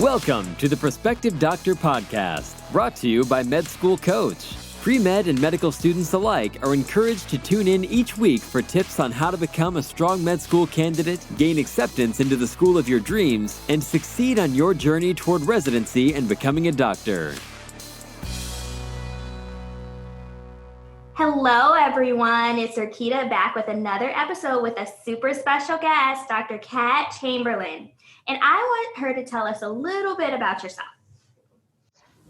Welcome to the Prospective Doctor Podcast, brought to you by Med School Coach. Pre-med and medical students alike are encouraged to tune in each week for tips on how to become a strong med school candidate, gain acceptance into the school of your dreams, and succeed on your journey toward residency and becoming a doctor. Hello, everyone. It's Urquita back with another episode with a super special guest, Dr. Kat Chamberlain. And I want her to tell us a little bit about yourself.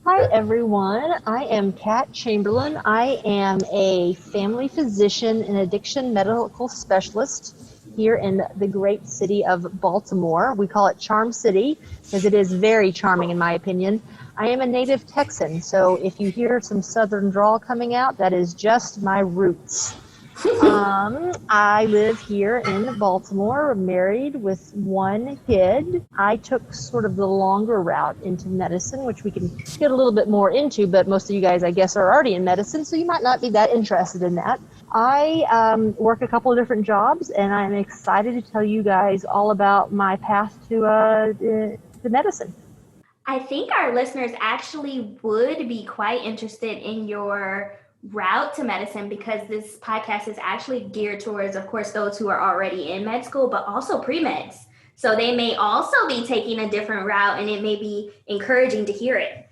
Hi, everyone. I am Kat Chamberlain. I am a family physician and addiction medical specialist here in the great city of Baltimore. We call it Charm City because it is very charming, in my opinion. I am a native Texan, so if you hear some southern drawl coming out, that is just my roots. I live here in Baltimore, married with one kid. I took sort of the longer route into medicine, which we can get a little bit more into, but most of you guys, I guess, are already in medicine, so you might not be that interested in that. I work a couple of different jobs, and I'm excited to tell you guys all about my path to medicine. I think our listeners actually would be quite interested in your route to medicine because this podcast is actually geared towards, of course, those who are already in med school, but also pre-meds. So they may also be taking a different route, and it may be encouraging to hear it.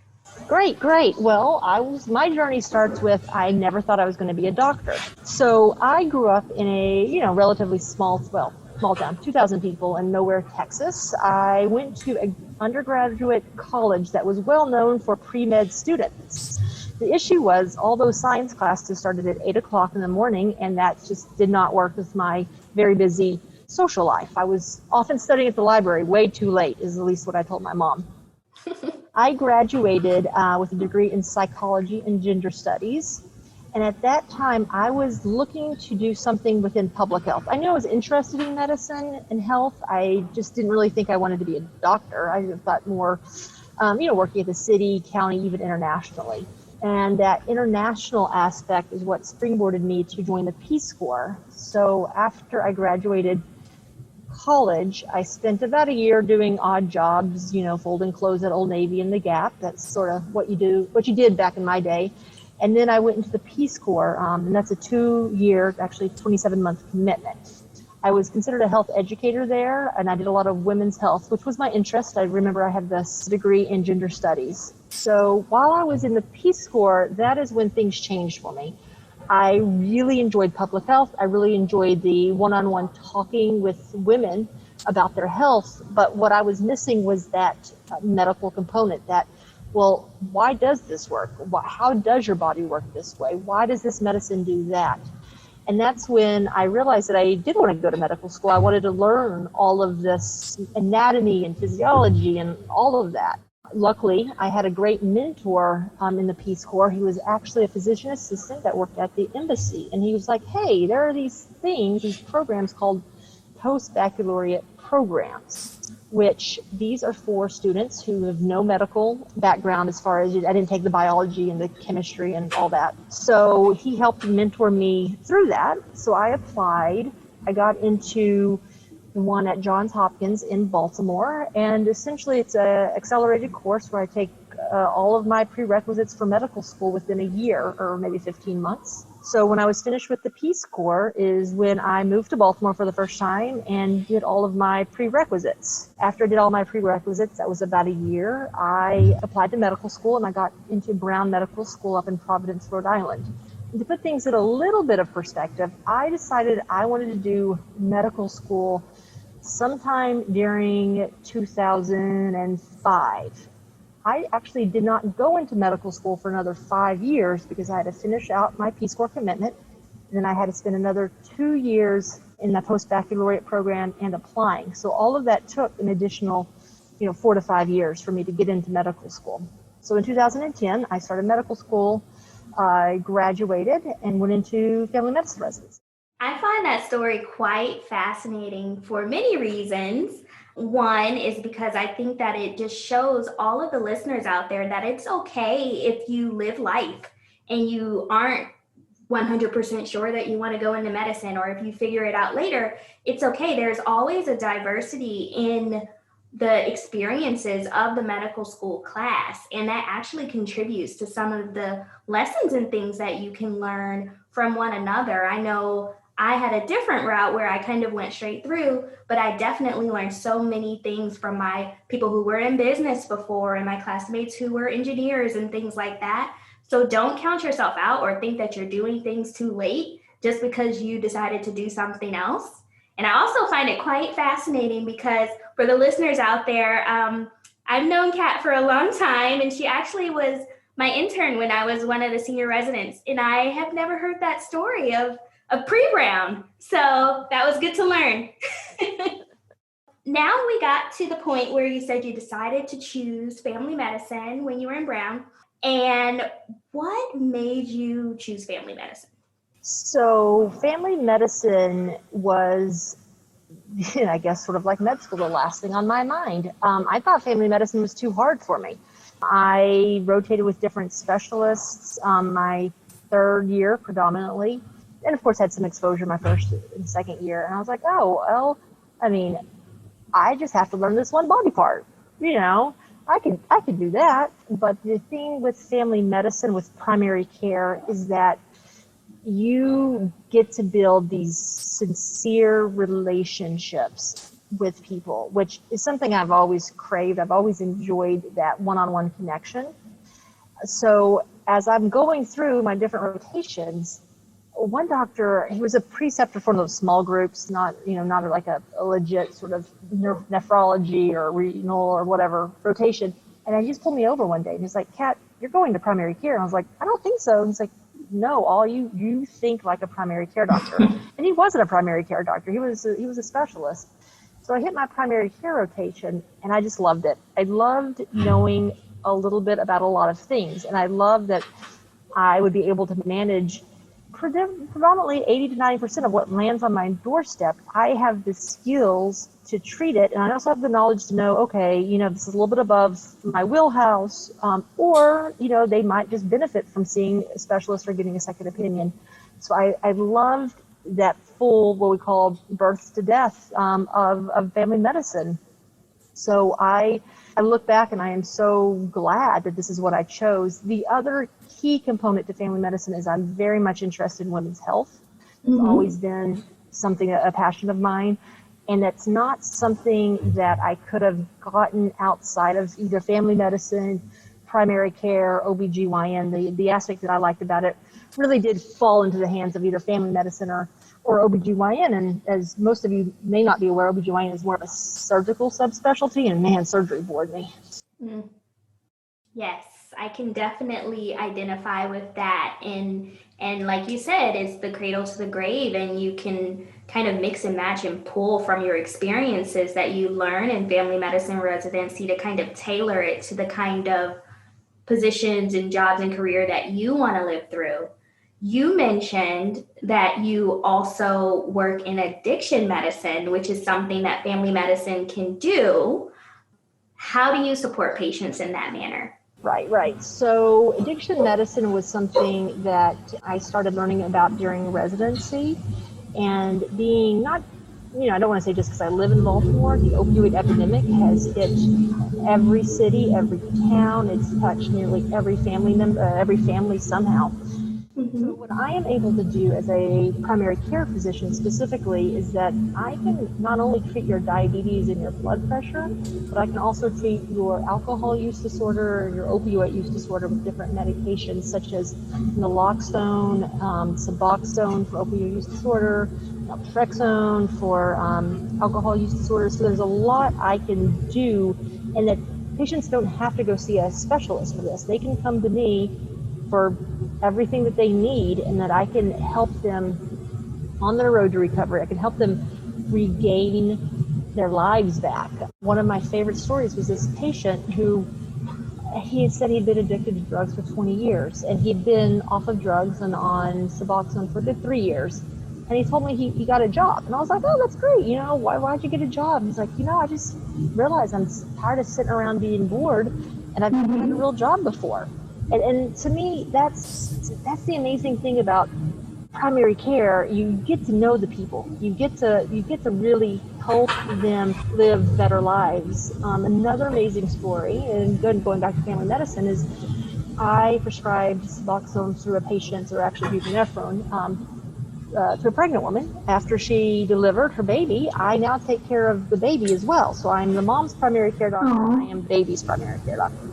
Great. Well, my journey starts with I never thought I was going to be a doctor. So I grew up in a, relatively small town, 2,000 people in Nowhere, Texas. I went to an undergraduate college that was well known for pre-med students. The issue was all those science classes started at 8 o'clock in the morning, and that just did not work with my very busy social life. I was often studying at the library way too late, is at least what I told my mom. I graduated with a degree in psychology and gender studies. And at that time, I was looking to do something within public health. I knew I was interested in medicine and health. I just didn't really think I wanted to be a doctor. I thought more, working at the city, county, even internationally. And that international aspect is what springboarded me to join the Peace Corps. So after I graduated college, I spent about a year doing odd jobs, folding clothes at Old Navy and the Gap. That's sort of what you did back in my day. And then I went into the Peace Corps, and that's a 2-year, actually 27-month commitment. I was considered a health educator there, and I did a lot of women's health, which was my interest. I remember I had this degree in gender studies. So while I was in the Peace Corps, that is when things changed for me. I really enjoyed public health. I really enjoyed the one-on-one talking with women about their health, but what I was missing was that medical component, that well, why does this work? How does your body work this way? Why does this medicine do that? And that's when I realized that I did want to go to medical school. I wanted to learn all of this anatomy and physiology and all of that. Luckily, I had a great mentor in the Peace Corps. He was actually a physician assistant that worked at the embassy. And he was like, hey, there are these programs called post-baccalaureate programs, which these are for students who have no medical background as far as I didn't take the biology and the chemistry and all that. So he helped mentor me through that. So I applied. I got into the one at Johns Hopkins in Baltimore, and essentially it's an accelerated course where I take all of my prerequisites for medical school within a year or maybe 15 months. So when I was finished with the Peace Corps is when I moved to Baltimore for the first time and did all of my prerequisites. After I did all my prerequisites, that was about a year, I applied to medical school and I got into Brown Medical School up in Providence, Rhode Island. And to put things in a little bit of perspective, I decided I wanted to do medical school sometime during 2005. I actually did not go into medical school for another 5 years because I had to finish out my Peace Corps commitment. And then I had to spend another 2 years in the post-baccalaureate program and applying. So all of that took an additional, 4 to 5 years for me to get into medical school. So in 2010, I started medical school. I graduated and went into family medicine residency. I find that story quite fascinating for many reasons. One is because I think that it just shows all of the listeners out there that it's okay if you live life and you aren't 100% sure that you want to go into medicine, or if you figure it out later, it's okay. There's always a diversity in the experiences of the medical school class. And that actually contributes to some of the lessons and things that you can learn from one another. I know I had a different route where I kind of went straight through, but I definitely learned so many things from my people who were in business before and my classmates who were engineers and things like that. So don't count yourself out or think that you're doing things too late just because you decided to do something else. And I also find it quite fascinating because for the listeners out there, I've known Kat for a long time, and she actually was my intern when I was one of the senior residents. And I have never heard that story of pre-Brown. So that was good to learn. Now we got to the point where you said you decided to choose family medicine when you were in Brown. And what made you choose family medicine? So family medicine was, I guess, sort of like med school, the last thing on my mind. I thought family medicine was too hard for me. I rotated with different specialists my third year predominantly, and of course had some exposure my first and second year. And I was like, oh, well, I mean, I just have to learn this one body part. I could do that. But the thing with family medicine, with primary care, is that you get to build these sincere relationships with people, which is something I've always craved. I've always enjoyed that one-on-one connection. So as I'm going through my different rotations, one doctor, he was a preceptor for those small groups, not like a legit sort of nephrology or renal or whatever rotation. And he just pulled me over one day and he's like, Kat, you're going to primary care. And I was like, I don't think so. And he's like, no, all you think like a primary care doctor. And he wasn't a primary care doctor. He was a specialist. So I hit my primary care rotation and I just loved it. I loved knowing a little bit about a lot of things. And I loved that I would be able to manage predominantly 80 to 90% of what lands on my doorstep. I have the skills to treat it, and I also have the knowledge to know, okay, this is a little bit above my wheelhouse, or they might just benefit from seeing a specialist or getting a second opinion. So I loved that full, what we call birth to death of family medicine. So I look back and I am so glad that this is what I chose. The other key component to family medicine is I'm very much interested in women's health. It's always been something, a passion of mine. And that's not something that I could have gotten outside of either family medicine, primary care, OBGYN. The aspect that I liked about it really did fall into the hands of either family medicine or OBGYN. And as most of you may not be aware, OBGYN is more of a surgical subspecialty, and man, surgery bored me. Yes, I can definitely identify with that. And like you said, it's the cradle to the grave, and you can kind of mix and match and pull from your experiences that you learn in family medicine residency to kind of tailor it to the kind of positions and jobs and career that you want to live through. You mentioned that you also work in addiction medicine, which is something that family medicine can do. How do you support patients in that manner? Right. So addiction medicine was something that I started learning about during residency, and being not, I don't want to say just because I live in Baltimore, the opioid epidemic has hit every city, every town. It's touched nearly every family member, every family somehow. So what I am able to do as a primary care physician specifically is that I can not only treat your diabetes and your blood pressure, but I can also treat your alcohol use disorder, your opioid use disorder with different medications such as naloxone, Suboxone for opioid use disorder, naltrexone for alcohol use disorder. So there's a lot I can do, and that patients don't have to go see a specialist for this. They can come to me for everything that they need, and that I can help them on their road to recovery. I can help them regain their lives back. One of my favorite stories was this patient who, he had said he'd been addicted to drugs for 20 years, and he'd been off of drugs and on Suboxone for a good 3 years. And he told me he got a job. And I was like, oh, that's great. Why'd you get a job? He's like, I just realized I'm tired of sitting around being bored, and I've never had a real job before. And to me, that's the amazing thing about primary care. You get to know the people. You get to really help them live better lives. Another amazing story, and going back to family medicine, is I prescribed Suboxone through a patient's, or actually buprenorphine, to a pregnant woman. After she delivered her baby, I now take care of the baby as well. So I'm the mom's primary care doctor, and I am baby's primary care doctor.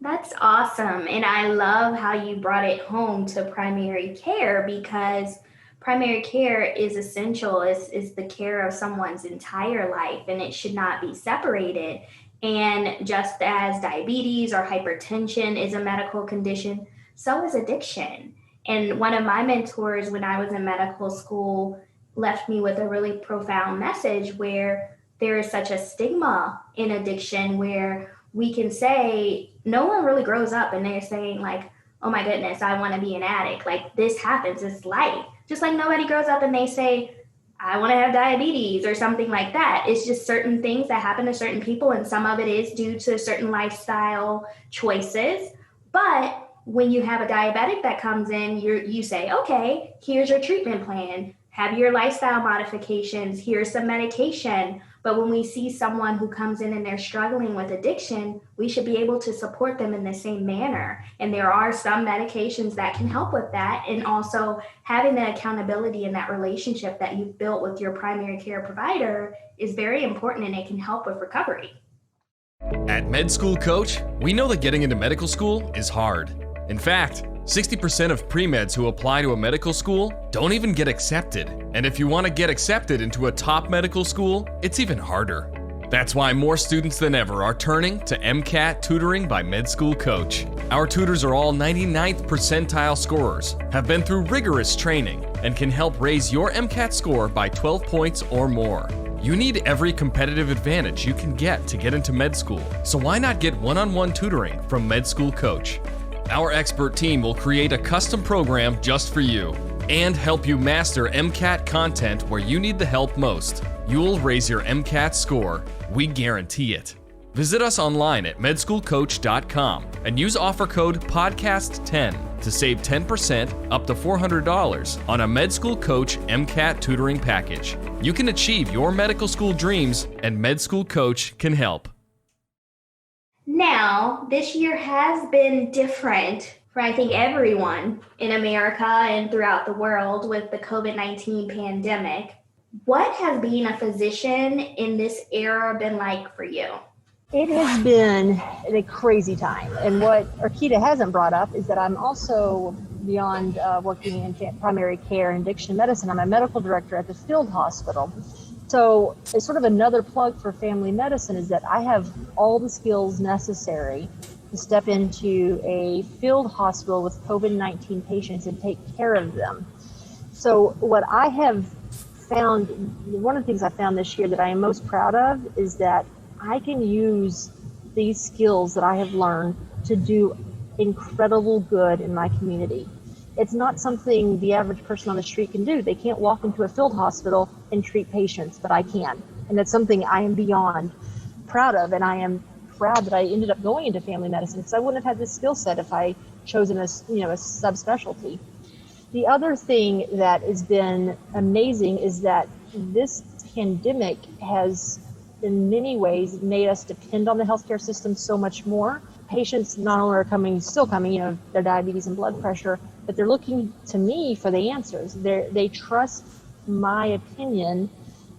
That's awesome. And I love how you brought it home to primary care, because primary care is essential. Is the care of someone's entire life, and it should not be separated. And just as diabetes or hypertension is a medical condition, so is addiction. And one of my mentors when I was in medical school left me with a really profound message, where there is such a stigma in addiction, where we can say no one really grows up and they're saying like, oh my goodness, I want to be an addict. Like, this happens, it's life. Just like nobody grows up and they say, I want to have diabetes or something like that. It's just certain things that happen to certain people, and some of it is due to certain lifestyle choices. But when you have a diabetic that comes in, you say, okay, here's your treatment plan. Have your lifestyle modifications. Here's some medication. But when we see someone who comes in and they're struggling with addiction, we should be able to support them in the same manner. And there are some medications that can help with that. And also having the accountability in that relationship that you've built with your primary care provider is very important, and it can help with recovery. At Med School Coach, we know that getting into medical school is hard. In fact, 60% of pre-meds who apply to a medical school don't even get accepted. And if you want to get accepted into a top medical school, it's even harder. That's why more students than ever are turning to MCAT tutoring by Med School Coach. Our tutors are all 99th percentile scorers, have been through rigorous training, and can help raise your MCAT score by 12 points or more. You need every competitive advantage you can get to get into med school, so why not get one-on-one tutoring from Med School Coach? Our expert team will create a custom program just for you and help you master MCAT content where you need the help most. You'll raise your MCAT score. We guarantee it. Visit us online at medschoolcoach.com and use offer code PODCAST10 to save 10% up to $400 on a Med School Coach MCAT tutoring package. You can achieve your medical school dreams, and Med School Coach can help. Now, this year has been different for, I think, everyone in America and throughout the world with the COVID-19 pandemic. What has being a physician in this era been like for you? It has been a crazy time. And what Arkita hasn't brought up is that I'm also, beyond working in primary care and addiction medicine, I'm a medical director at the field hospital. So it's sort of another plug for family medicine, is that I have all the skills necessary to step into a field hospital with COVID-19 patients and take care of them. So what I have found, one of the things I found this year that I am most proud of, is that I can use these skills that I have learned to do incredible good in my community. It's not something the average person on the street can do. They can't walk into a field hospital and treat patients, but I can. And that's something I am beyond proud of. And I am proud that I ended up going into family medicine, because I wouldn't have had this skill set if I chosen a subspecialty. The other thing that has been amazing is that this pandemic has, in many ways, made us depend on the healthcare system so much more. Patients not only are still coming, their diabetes and blood pressure, but they're looking to me for the answers. They trust my opinion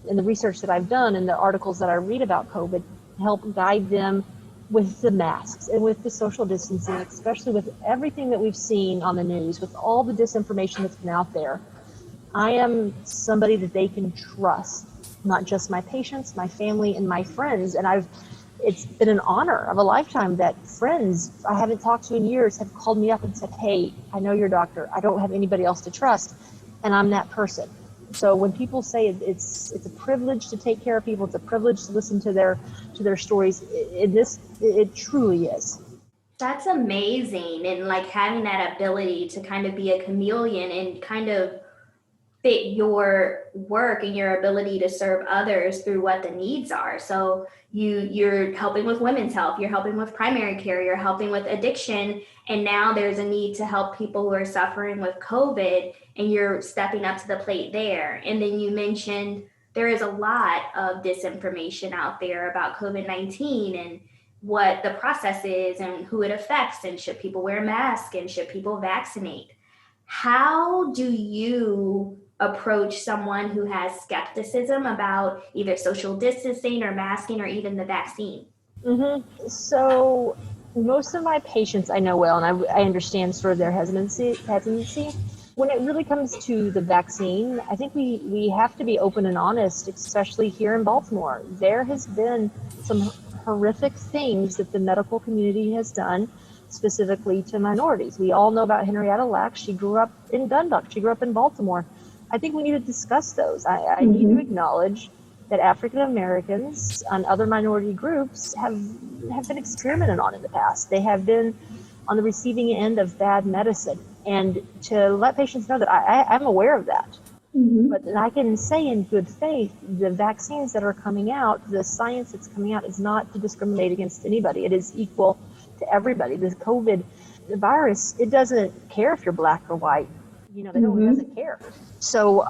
and the research that I've done and the articles that I read about COVID to help guide them with the masks and with the social distancing, especially with everything that we've seen on the news, with all the disinformation that's been out there. I am somebody that they can trust, not just my patients, my family, and my friends. And it's been an honor of a lifetime that friends I haven't talked to in years have called me up and said, hey, I know you're a doctor. I don't have anybody else to trust, and I'm that person. So when people say it's a privilege to take care of people, it's a privilege to listen to their stories, it truly is. That's amazing. And like having that ability to kind of be a chameleon and kind of fit your work and your ability to serve others through what the needs are. So you're helping with women's health, you're helping with primary care, you're helping with addiction, and now there's a need to help people who are suffering with COVID, and you're stepping up to the plate there. And then you mentioned there is a lot of disinformation out there about COVID-19 and what the process is and who it affects, and should people wear masks and should people vaccinate. How do you approach someone who has skepticism about either social distancing or masking or even the vaccine? So most of my patients I know well, and I understand sort of their hesitancy. When it really comes to the vaccine, I think we have to be open and honest, especially here in Baltimore. There has been some horrific things that the medical community has done specifically to minorities. We all know about Henrietta Lack. She grew up in Dundalk. She grew up in Baltimore. I think we need to discuss those. I need to acknowledge that African Americans and other minority groups have been experimented on in the past. They have been on the receiving end of bad medicine. And to let patients know that I'm aware of that. But I can say in good faith, the vaccines that are coming out, the science that's coming out is not to discriminate against anybody. It is equal to everybody. The COVID virus, it doesn't care if you're black or white. It doesn't care. So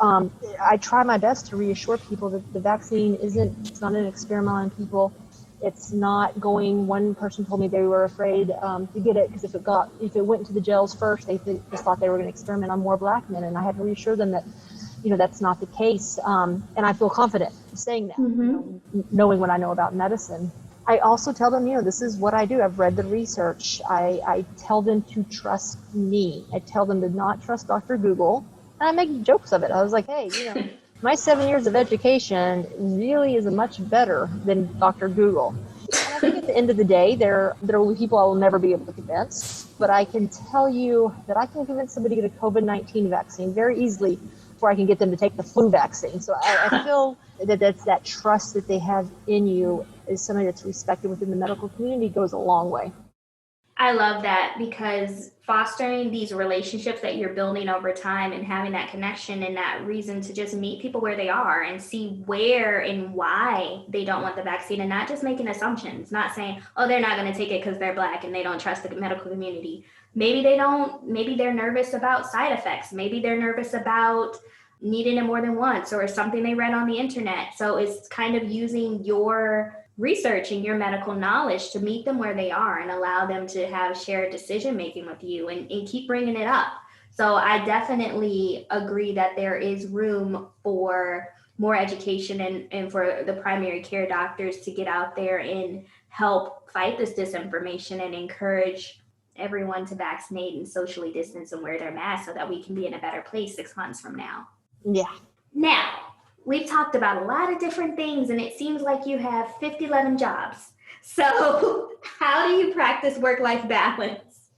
I try my best to reassure people that the vaccine it's not an experiment on people. It's not going, one person told me they were afraid to get it because if it went into the jails first, they just thought they were going to experiment on more black men. And I had to reassure them that, that's not the case. And I feel confident saying that, knowing what I know about medicine. I also tell them, this is what I do. I've read the research. I tell them to trust me. I tell them to not trust Dr. Google. And I make jokes of it. I was like, hey, my 7 years of education really is much better than Dr. Google. And I think at the end of the day, there will be people I will never be able to convince. But I can tell you that I can convince somebody to get a COVID-19 vaccine very easily before I can get them to take the flu vaccine. So I feel that trust that they have in you is something that's respected within the medical community goes a long way. I love that, because fostering these relationships that you're building over time and having that connection and that reason to just meet people where they are and see where and why they don't want the vaccine, and not just making assumptions, not saying, oh, they're not going to take it because they're black and they don't trust the medical community. Maybe they don't, maybe they're nervous about side effects. Maybe they're nervous about needing it more than once or something they read on the internet. So it's kind of using your research and your medical knowledge to meet them where they are and allow them to have shared decision making with you and keep bringing it up. So I definitely agree that there is room for more education and for the primary care doctors to get out there and help fight this disinformation and encourage everyone to vaccinate and socially distance and wear their masks so that we can be in a better place 6 months from now. Yeah. Now, we've talked about a lot of different things, and it seems like you have 11 jobs. So how do you practice work-life balance?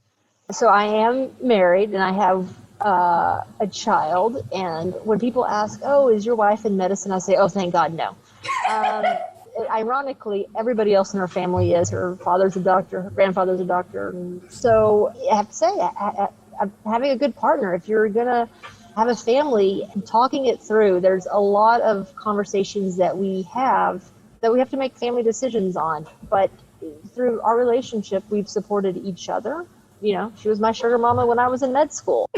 So I am married and I have a child. And when people ask, oh, is your wife in medicine? I say, oh, thank God, no. Ironically, everybody else in her family is. Her father's a doctor, her grandfather's a doctor. And so I have to say, having a good partner, if you're going to have a family, talking it through, there's a lot of conversations that we have to make family decisions on. But through our relationship, we've supported each other. She was my sugar mama when I was in med school.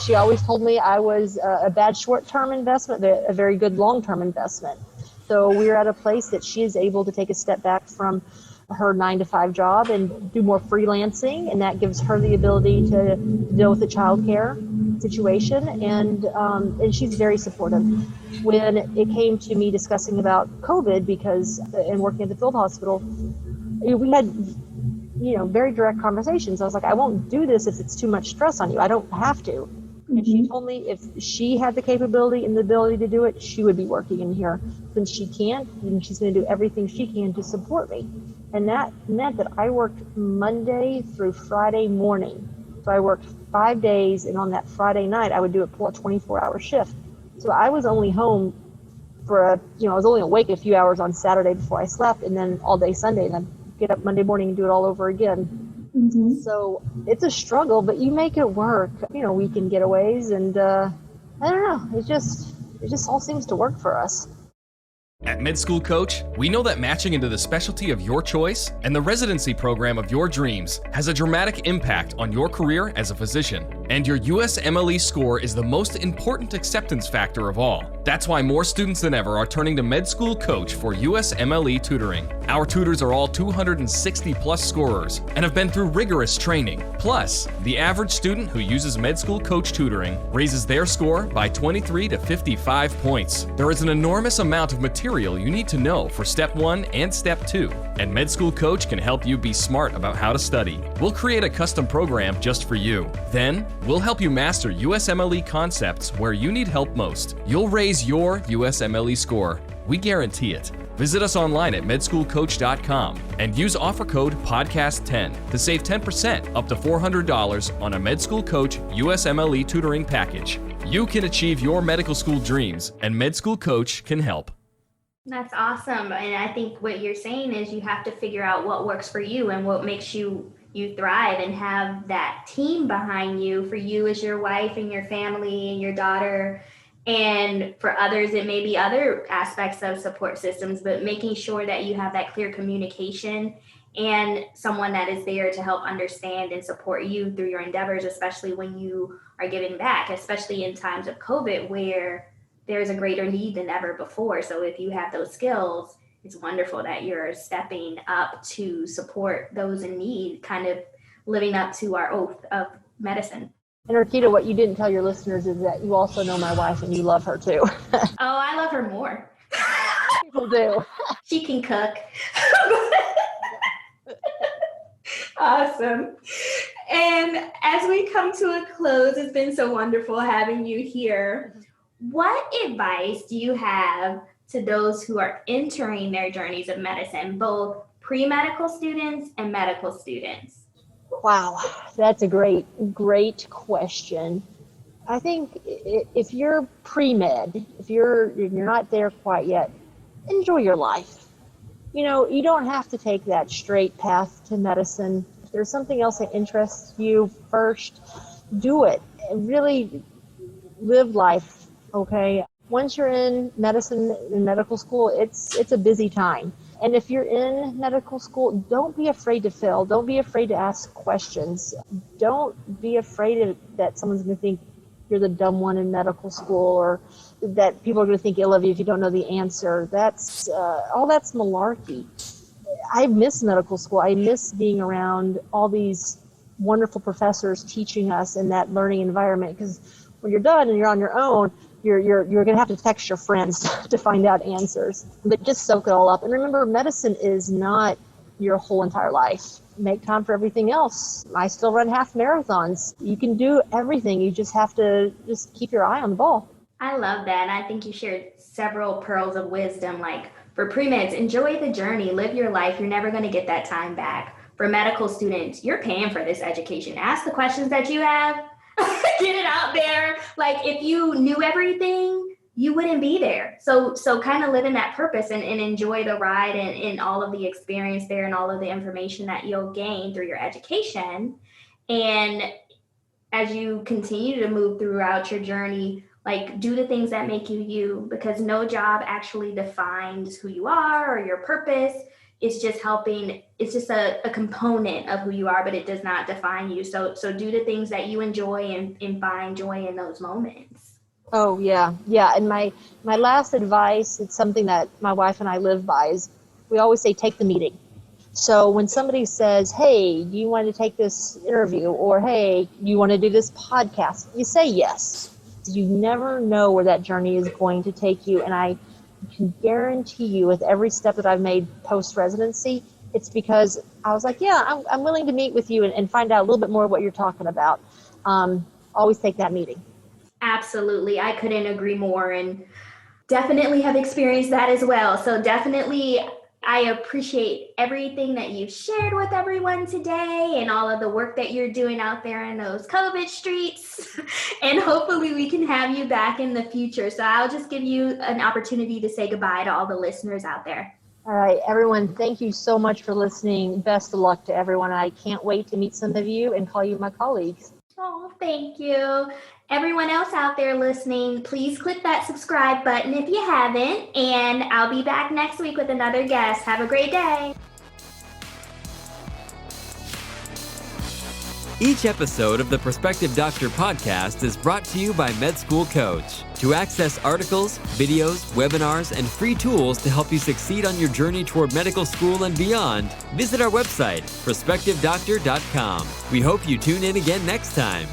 She always told me I was a bad short-term investment, a very good long-term investment. So we're at a place that she is able to take a step back from her 9-to-5 job and do more freelancing, and that gives her the ability to deal with the childcare situation, and she's very supportive. When it came to me discussing about COVID, and working at the field hospital, we had very direct conversations. I was like, I won't do this if it's too much stress on you. I don't have to. And she told me if she had the capability and the ability to do it, she would be working in here. Since she can't, then she's going to do everything she can to support me. And that meant that I worked Monday through Friday morning. So I worked 5 days, and on that Friday night, I would do a 24-hour shift. So I was only home I was only awake a few hours on Saturday before I slept, and then all day Sunday, and I'd get up Monday morning and do it all over again. So it's a struggle, but you make it work. Weekend getaways, and I don't know. It just all seems to work for us. At Med School Coach, we know that matching into the specialty of your choice and the residency program of your dreams has a dramatic impact on your career as a physician. And your USMLE score is the most important acceptance factor of all. That's why more students than ever are turning to Med School Coach for USMLE tutoring. Our tutors are all 260 plus scorers and have been through rigorous training. Plus, the average student who uses Med School Coach tutoring raises their score by 23 to 55 points. There is an enormous amount of material you need to know for Step 1 and Step 2, and Med School Coach can help you be smart about how to study. We'll create a custom program just for you. Then, we'll help you master USMLE concepts where you need help most. You'll raise your USMLE score. We guarantee it. Visit us online at medschoolcoach.com and use offer code PODCAST10 to save 10% up to $400 on a Med School Coach USMLE tutoring package. You can achieve your medical school dreams, and Med School Coach can help. That's awesome. And I think what you're saying is you have to figure out what works for you and what makes you thrive, and have that team behind you. For you is your wife and your family and your daughter. And for others, it may be other aspects of support systems, but making sure that you have that clear communication and someone that is there to help understand and support you through your endeavors, especially when you are giving back, especially in times of COVID where there's a greater need than ever before. So if you have those skills, it's wonderful that you're stepping up to support those in need, kind of living up to our oath of medicine. And Rakita, what you didn't tell your listeners is that you also know my wife and you love her too. Oh, I love her more. People do. She can cook. Awesome. And as we come to a close, it's been so wonderful having you here. What advice do you have to those who are entering their journeys of medicine, both pre-medical students and medical students? Wow, that's a great question. I think if you're pre-med, if you're not there quite yet, enjoy your life. You know, you don't have to take that straight path to medicine. If there's something else that interests you first, do it. Really live life, okay? Once you're in medicine, in medical school, it's a busy time. And if you're in medical school, don't be afraid to fail. Don't be afraid to ask questions. Don't be afraid that someone's going to think you're the dumb one in medical school, or that people are going to think ill of you if you don't know the answer. That's all that's malarkey. I miss medical school. I miss being around all these wonderful professors teaching us in that learning environment, because when you're done and you're on your own, you're going to have to text your friends to find out answers. But just soak it all up. And remember, medicine is not your whole entire life. Make time for everything else. I still run half marathons. You can do everything. You just have to just keep your eye on the ball. I love that. And I think you shared several pearls of wisdom, like for pre-meds, enjoy the journey, live your life. You're never going to get that time back. For medical students, you're paying for this education. Ask the questions that you have. Get it out there. Like, if you knew everything, you wouldn't be there. So kind of live in that purpose and enjoy the ride and all of the experience there and all of the information that you'll gain through your education. And as you continue to move throughout your journey, like, do the things that make you you, because no job actually defines who you are or your purpose. It's just helping. It's just a component of who you are, but it does not define you. So do the things that you enjoy and find joy in those moments. Oh, yeah. And my last advice, it's something that my wife and I live by, is we always say, take the meeting. So when somebody says, hey, do you want to take this interview? Or, hey, you want to do this podcast? You say yes. You never know where that journey is going to take you. And I can guarantee you, with every step that I've made post-residency, it's because I was like, yeah, I'm willing to meet with you and find out a little bit more of what you're talking about. Always take that meeting. Absolutely. I couldn't agree more, and definitely have experienced that as well. So definitely, I appreciate everything that you've shared with everyone today and all of the work that you're doing out there in those COVID streets. And hopefully we can have you back in the future. So I'll just give you an opportunity to say goodbye to all the listeners out there. All right, everyone, thank you so much for listening. Best of luck to everyone. I can't wait to meet some of you and call you my colleagues. Oh, thank you. Everyone else out there listening, please click that subscribe button if you haven't, and I'll be back next week with another guest. Have a great day. Each episode of the Prospective Doctor podcast is brought to you by Med School Coach. To access articles, videos, webinars, and free tools to help you succeed on your journey toward medical school and beyond, visit our website, prospectivedoctor.com. We hope you tune in again next time.